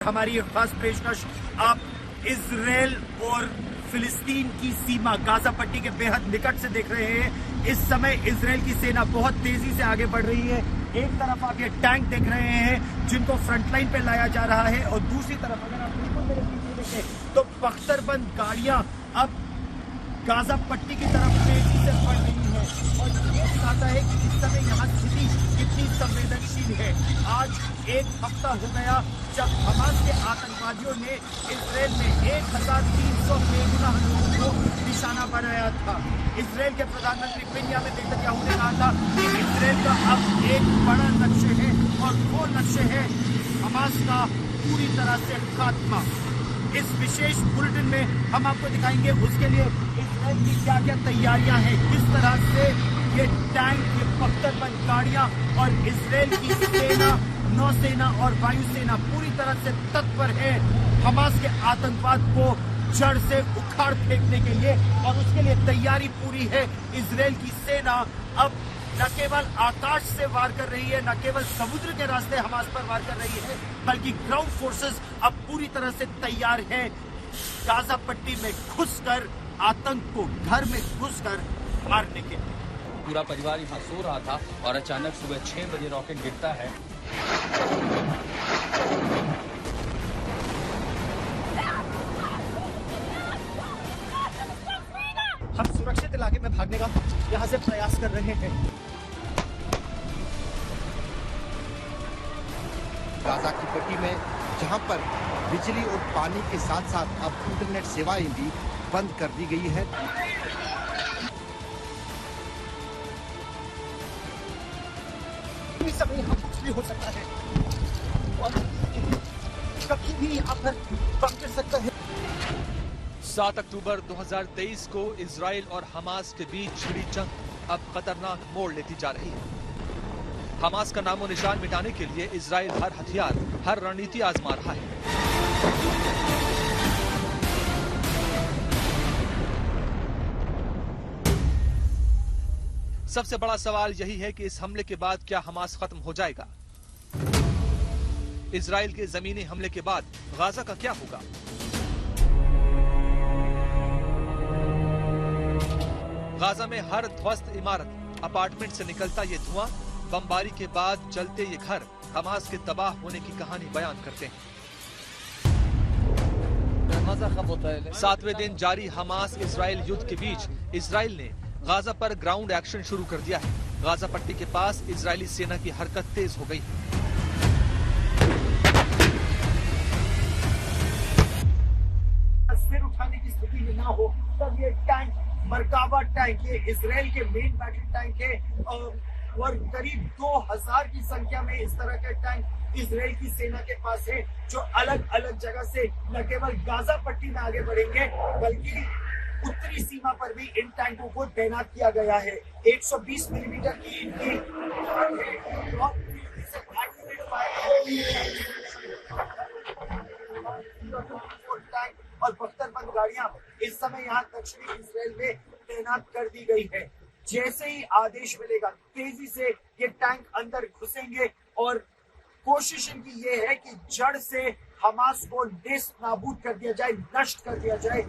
हमारी ये खास पेशकश आप इजराइल और फिलिस्तीन की सीमा गाजा पट्टी के बेहद निकट से देख रहे हैं। इस समय इजराइल की सेना बहुत तेजी से आगे बढ़ रही है। एक तरफ आप ये टैंक देख रहे हैं जिनको फ्रंटलाइन पे लाया जा रहा है और दूसरी तरफ अगर आप बिल्कुल मेरे पीछे देखें तो बख्तरबंद गाड़ियां अब गाजा पट्टी की तरफ तेजी से बढ़ रही है और ये दिखाता है कि इस समय यहाँ स्थिति कितनी संवेदनशील है। आज एक हफ्ता हो गया जब हमास के आतंकवादियों ने इजराइल में 1300 बेगुनाह लोगों को निशाना बनाया था। इजराइल के प्रधानमंत्री बेंजामिन नेतन्याहू ने कहा था कि इजराइल का अब एक बड़ा लक्ष्य है और वो लक्ष्य है हमास का पूरी तरह से खात्मा। इस विशेष बुलेटिन में हम आपको दिखाएंगे उसके लिए इजराइल की क्या क्या तैयारियां हैं, किस तरह से ये टैंक, ये बख्तरबंद गाड़ियां और इजराइल की सेना, नौसेना और वायुसेना पूरी तरह से तत्पर है हमास के आतंकवाद को जड़ से उखाड़ फेंकने के लिए। और उसके लिए तैयारी पूरी है। इजराइल की सेना अब न केवल आकाश से वार कर रही है, न केवल समुद्र के रास्ते हमास पर वार कर रही है, बल्कि ग्राउंड फोर्सेस अब पूरी तरह से तैयार है गाजा पट्टी में घुसकर आतंक को घर में घुसकर मारने के लिए। पूरा परिवार यहाँ सो रहा था और अचानक सुबह 6 बजे रॉकेट गिरता है। हम सुरक्षित इलाके में भागने का यहाँ से प्रयास कर रहे हैं। गाजा की पट्टी में जहां पर बिजली और पानी के साथ साथ अब इंटरनेट सेवाएं भी बंद कर दी गई है। इस समय यहाँ कुछ भी हो सकता है और कभी भी यहाँ पर बम गिर सकता है। 7 अक्टूबर 2023 को इजराइल और हमास के बीच छिड़ी जंग अब खतरनाक मोड़ लेती जा रही है। हमास का नामो निशान मिटाने के लिए इजराइल हर हथियार, हर रणनीति आजमा रहा है। सबसे बड़ा सवाल यही है कि इस हमले के बाद क्या हमास खत्म हो जाएगा? इजराइल के जमीनी हमले के बाद गाजा का क्या होगा? गाजा में हर ध्वस्त इमारत, अपार्टमेंट से निकलता ये धुआं, बमबारी के बाद जलते ये घर हमास के तबाह होने की कहानी बयान करते हैं। 7वें दिन जारी हमास इजराइल युद्ध के बीच इजराइल ने गाजा पर ग्राउंड एक्शन शुरू कर दिया है। गाजा पट्टी के पास इजरायली सेना की हरकत तेज हो गई है। सिर उठाने की स्थिति में ना हो तब ये टैंक, मरकाबा टैंक, ये इजराइल के मेन बैटल टैंक है और करीब 2000 की संख्या में इस तरह के टैंक इजराइल की सेना के पास है जो अलग अलग जगह से न केवल गाजा पट्टी में आगे बढ़ेंगे बल्कि उत्तरी सीमा पर भी इन टैंकों को तैनात किया गया है। 120 मिलीमीटर की इनकी टैंक और बख्तरबंद गाड़ियां इस समय यहाँ दक्षिणी इजराइल में तैनात कर दी गई है। जैसे ही आदेश मिलेगा तेजी से ये टैंक अंदर घुसेंगे और कोशिश इनकी ये है कि जड़ से हमास को नेस्त नाबूद कर दिया जाए, नष्ट कर दिया जाए।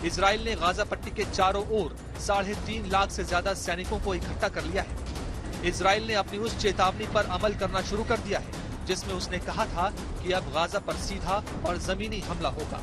इजराइल ने गाजा पट्टी के चारों ओर 3.5 लाख से ज्यादा सैनिकों को इकट्ठा कर लिया है। इजराइल ने अपनी उस चेतावनी पर अमल करना शुरू कर दिया है जिसमें उसने कहा था कि अब गाजा पर सीधा और जमीनी हमला होगा।